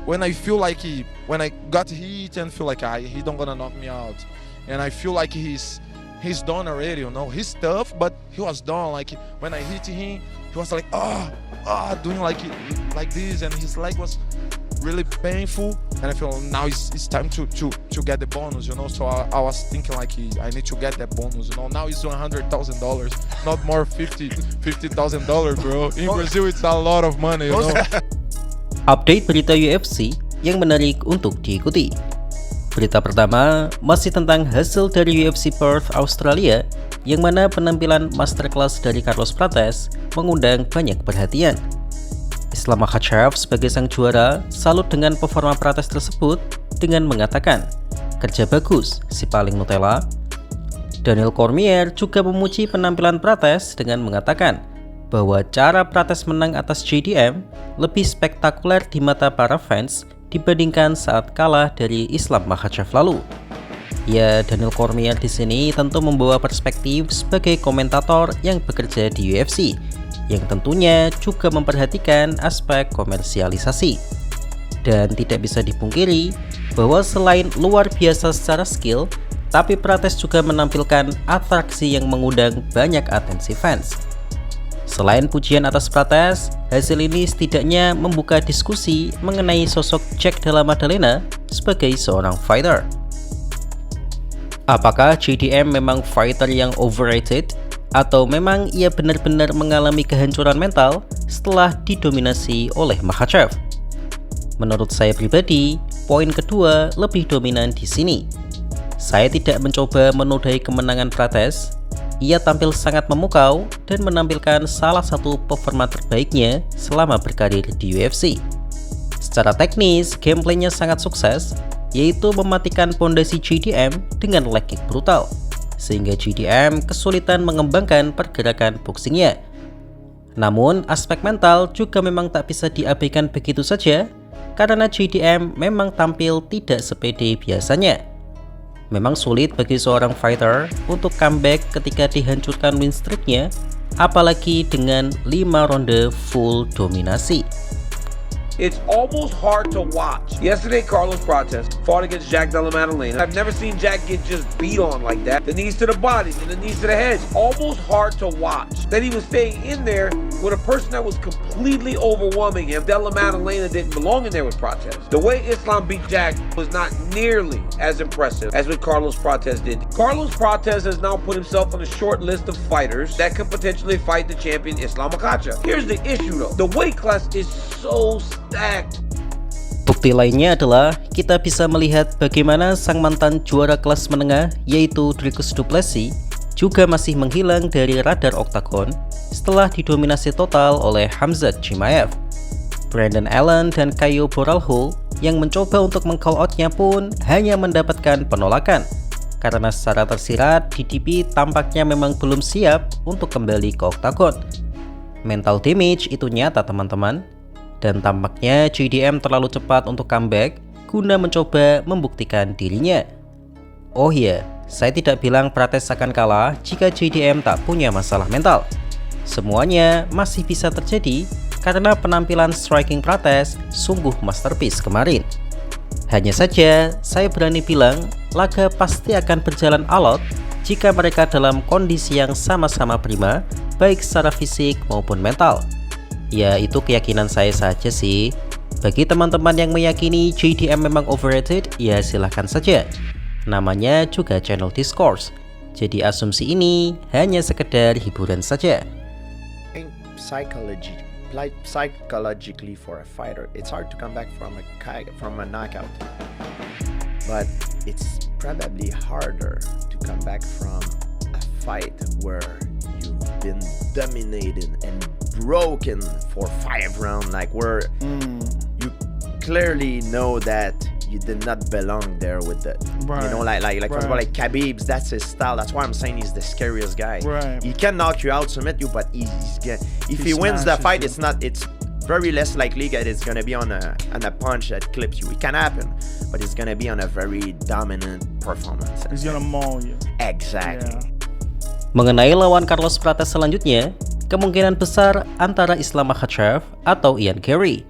when I feel like when I got hit and feel like he don't gonna knock me out, and I feel like he's done already, you know. He's tough, but he was done. Like when I hit him, he was like doing like this, and his leg was really painful. And I feel now it's time to get the bonus, you know. So I was thinking like I need to get that bonus, you know. Now it's $100,000, not more $50,000, bro. In Brazil it's a lot of money, you know. Update berita UFC yang menarik untuk diikuti. Berita pertama masih tentang hasil dari UFC Perth, Australia, yang mana penampilan masterclass dari Carlos Prates mengundang banyak perhatian. Islam Makhachev sebagai sang juara salut dengan performa Prates tersebut dengan mengatakan, "Kerja bagus, si paling Nutella." Daniel Cormier juga memuji penampilan Prates dengan mengatakan bahwa cara Prates menang atas JDM lebih spektakuler di mata para fans dibandingkan saat kalah dari Islam Makhachev lalu. Ya, Daniel Cormier di sini tentu membawa perspektif sebagai komentator yang bekerja di UFC, yang tentunya juga memperhatikan aspek komersialisasi. Dan tidak bisa dipungkiri bahwa selain luar biasa secara skill, tapi Prates juga menampilkan atraksi yang mengundang banyak atensi fans. Selain pujian atas Prates, hasil ini setidaknya membuka diskusi mengenai sosok Jack Della Maddalena sebagai seorang fighter. Apakah JDM memang fighter yang overrated? Atau memang ia benar-benar mengalami kehancuran mental setelah didominasi oleh Makhachev? Menurut saya pribadi, poin kedua lebih dominan di sini. Saya tidak mencoba menodai kemenangan Prates. Ia tampil sangat memukau dan menampilkan salah satu performa terbaiknya selama berkarir di UFC. Secara teknis, gameplaynya sangat sukses, yaitu mematikan pondasi JDM dengan leg kick brutal, sehingga JDM kesulitan mengembangkan pergerakan boxingnya. Namun, aspek mental juga memang tak bisa diabaikan begitu saja, karena JDM memang tampil tidak sepede biasanya. Memang sulit bagi seorang fighter untuk comeback ketika dihancurkan win streaknya, apalagi dengan 5 ronde full dominasi. It's almost hard to watch. Yesterday, Carlos Prates fought against Jack Della Maddalena. I've never seen Jack get just beat on like that. The knees to the body, and the knees to the head. Almost hard to watch. Then he was staying in there with a person that was completely overwhelming him. Della Maddalena didn't belong in there with Prates. The way Islam beat Jack was not nearly as impressive as what Carlos Prates did. Carlos Prates has now put himself on a short list of fighters that could potentially fight the champion Islam Makhachev. Here's the issue though. The weight class is so stacked. Bukti lainnya adalah kita bisa melihat bagaimana sang mantan juara kelas menengah yaitu Dricus du Plessis juga masih menghilang dari radar oktagon setelah didominasi total oleh Khamzat Chimaev. Brandon Allen dan Caio Borralho yang mencoba untuk meng-call out-nya pun hanya mendapatkan penolakan karena secara tersirat DDP tampaknya memang belum siap untuk kembali ke oktagon. Mental damage itu nyata teman-teman. Dan tampaknya JDM terlalu cepat untuk comeback guna mencoba membuktikan dirinya. Oh iya, saya tidak bilang Prates akan kalah jika JDM tak punya masalah mental. Semuanya masih bisa terjadi karena penampilan striking Prates sungguh masterpiece kemarin. Hanya saja, saya berani bilang laga pasti akan berjalan alot jika mereka dalam kondisi yang sama-sama prima, baik secara fisik maupun mental. Ya, itu keyakinan saya saja sih. Bagi teman-teman yang meyakini JDM memang overrated, ya silahkan saja. Namanya juga channel Discourse. Jadi asumsi ini hanya sekedar hiburan saja. Psychologically for a fighter, it's hard to come back from a knockout. But it's probably harder to come back from a fight where you've been dominated and broken for 5 rounds, like where you clearly know that you did not belong there with the, right. You know, like for example, like Khabib's, that's his style. That's why I'm saying he's the scariest guy. Right. He can knock you out, submit you, but if he wins the fight, it's very less likely that it's gonna be on a punch that clips you. It can happen, but it's gonna be on a very dominant performance. He's gonna maul you. Exactly. Yeah. Mengenai lawan Carlos Prates selanjutnya, kemungkinan besar antara Islam Makhachev atau Ian Garry.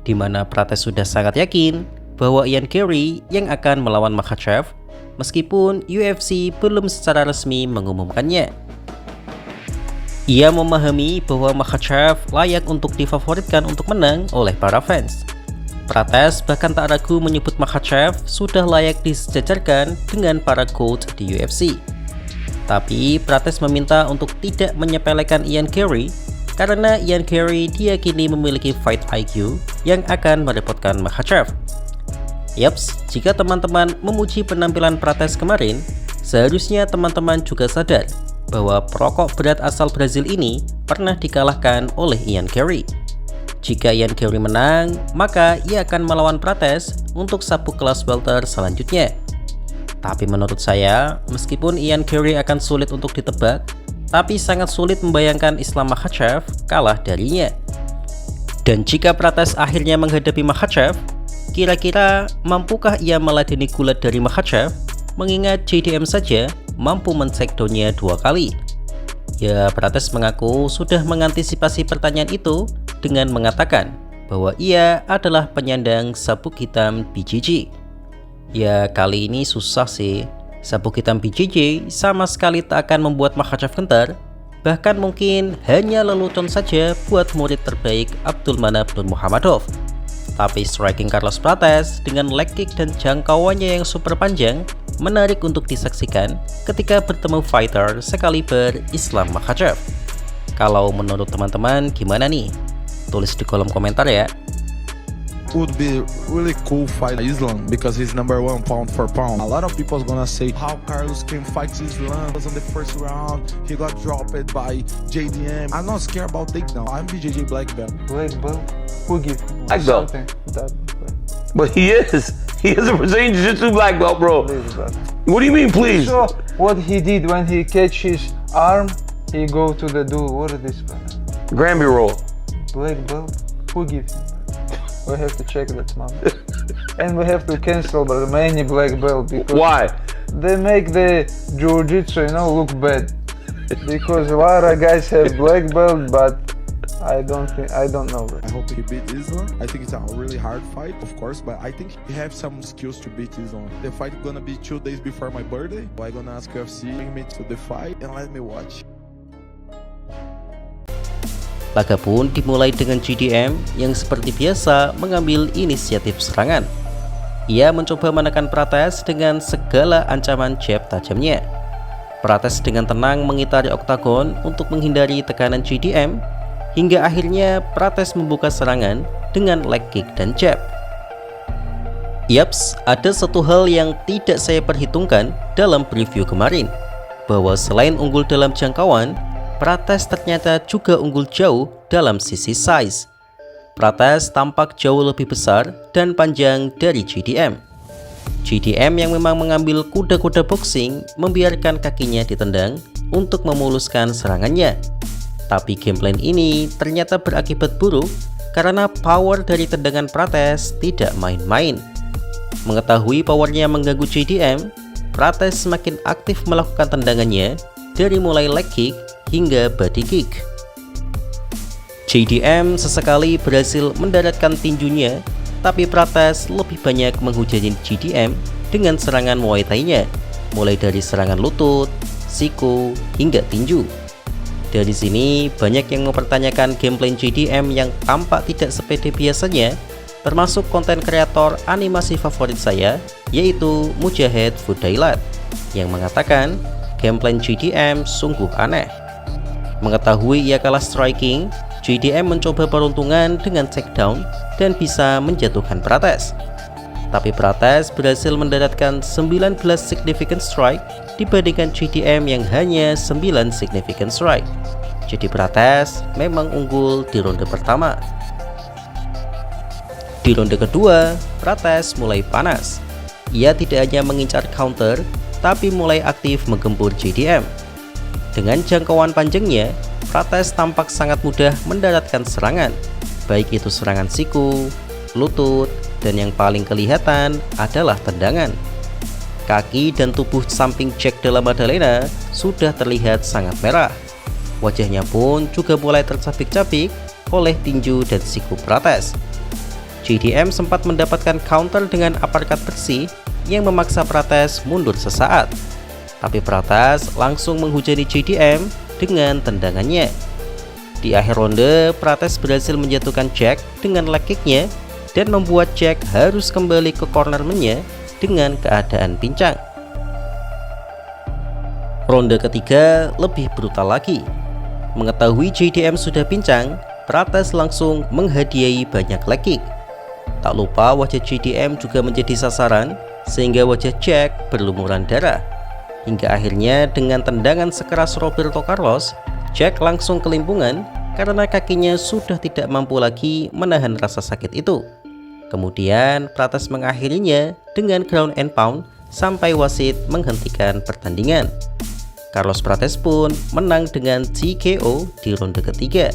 di mana Prates sudah sangat yakin bahwa Ian Carey yang akan melawan Makhachev, meskipun UFC belum secara resmi mengumumkannya. Ia memahami bahwa Makhachev layak untuk difavoritkan untuk menang oleh para fans. Prates bahkan tak ragu menyebut Makhachev sudah layak disejajarkan dengan para GOAT di UFC. Tapi Prates meminta untuk tidak menyepelekan Ian Carey karena Ian Carey diyakini memiliki fight IQ yang akan merepotkan Makhachev. Yaps, jika teman-teman memuji penampilan Prates kemarin, seharusnya teman-teman juga sadar bahwa perokok berat asal Brazil ini pernah dikalahkan oleh Ian Carey. Jika Ian Carey menang, maka ia akan melawan Prates untuk sabuk kelas welter selanjutnya. Tapi menurut saya, meskipun Ian Carey akan sulit untuk ditebak, tapi sangat sulit membayangkan Islam Makhachev kalah darinya. Dan jika Prates akhirnya menghadapi Makhachev, kira-kira mampukah ia meladeni gulat dari Makhachev? Mengingat JDM saja mampu men-takedown-nya 2 kali. Ya, Prates mengaku sudah mengantisipasi pertanyaan itu dengan mengatakan bahwa ia adalah penyandang sabuk hitam BJJ. Ya, kali ini susah sih. Sabuk hitam BJJ sama sekali tak akan membuat Makhachev gentar, bahkan mungkin hanya lelucon saja buat murid terbaik Abdulmanap Nurmuhammadov. Tapi striking Carlos Prates dengan leg kick dan jangkauannya yang super panjang menarik untuk disaksikan ketika bertemu fighter sekaliber Islam Makhachev. Kalau menurut teman-teman gimana nih? Tulis di kolom komentar ya. Would be really cool fight Islam because he's #1 pound for pound. A lot of people's gonna say how Carlos can fight Islam. Was on the first round, he got dropped by JDM. I'm not scared about takedown. I'm BJJ black belt. Black belt? Who give him Black belt. something? That, But he is a Brazilian Jiu-Jitsu black belt, bro. please, brother. What do you mean, please? So what he did when he catch his arm, he go to the duel. What is this, brother? Granby roll. Black belt? Who give him? We have to check that, man. And we have to cancel, brother, many black belt because Why? they make the jiu-jitsu, look bad. Because a lot of guys have black belt, but I don't know, bro. I hope he beat Islam. I think it's a really hard fight, of course, but I think he have some skills to beat Islam. The fight gonna be 2 days before my birthday. I'm gonna ask UFC bring me to the fight and let me watch. Laga pun dimulai dengan JDM yang seperti biasa mengambil inisiatif serangan. Ia mencoba menekan Prates dengan segala ancaman jab tajamnya. Prates dengan tenang mengitari oktagon untuk menghindari tekanan JDM, hingga akhirnya Prates membuka serangan dengan leg kick dan jab. Yaps, ada satu hal yang tidak saya perhitungkan dalam preview kemarin, bahwa selain unggul dalam jangkauan, Prates ternyata juga unggul jauh dalam sisi size. Prates tampak jauh lebih besar dan panjang dari JDM. JDM yang memang mengambil kuda-kuda boxing membiarkan kakinya ditendang untuk memuluskan serangannya. Tapi gameplan ini ternyata berakibat buruk karena power dari tendangan Prates tidak main-main. Mengetahui powernya mengganggu JDM, Prates semakin aktif melakukan tendangannya dari mulai leg kick hingga body kick. JDM sesekali berhasil mendaratkan tinjunya, tapi Prates lebih banyak menghujani JDM dengan serangan Muay Thai-nya, mulai dari serangan lutut, siku, hingga tinju. Dari sini banyak yang mempertanyakan gameplay JDM yang tampak tidak sepede biasanya, termasuk konten kreator animasi favorit saya, yaitu Mujahid Fudailat, yang mengatakan gameplay JDM sungguh aneh. Mengetahui ia kalah striking, JDM mencoba peruntungan dengan takedown dan bisa menjatuhkan Prates. Tapi Prates berhasil mendaratkan 19 significant strike dibandingkan JDM yang hanya 9 significant strike. Jadi Prates memang unggul di ronde pertama. Di ronde kedua, Prates mulai panas. Ia tidak hanya mengincar counter, tapi mulai aktif menggempur JDM. Dengan jangkauan panjangnya, Prates tampak sangat mudah mendaratkan serangan, baik itu serangan siku, lutut, dan yang paling kelihatan adalah tendangan. Kaki dan tubuh samping Jack Della Maddalena sudah terlihat sangat merah. Wajahnya pun juga mulai tercabik-cabik oleh tinju dan siku Prates. JDM sempat mendapatkan counter dengan uppercut bersih yang memaksa Prates mundur sesaat. Tapi Prates langsung menghujani JDM dengan tendangannya. Di akhir ronde, Prates berhasil menjatuhkan Jack dengan leg kick-nya dan membuat Jack harus kembali ke cornerman-nya dengan keadaan pincang. Ronde ketiga lebih brutal lagi. Mengetahui JDM sudah pincang, Prates langsung menghadiahi banyak leg kick. Tak lupa wajah JDM juga menjadi sasaran sehingga wajah Jack berlumuran darah. Hingga akhirnya dengan tendangan sekeras Roberto Carlos, Jack langsung kelimpungan karena kakinya sudah tidak mampu lagi menahan rasa sakit itu. Kemudian Prates mengakhirinya dengan ground and pound sampai wasit menghentikan pertandingan. Carlos Prates pun menang dengan TKO di ronde ketiga.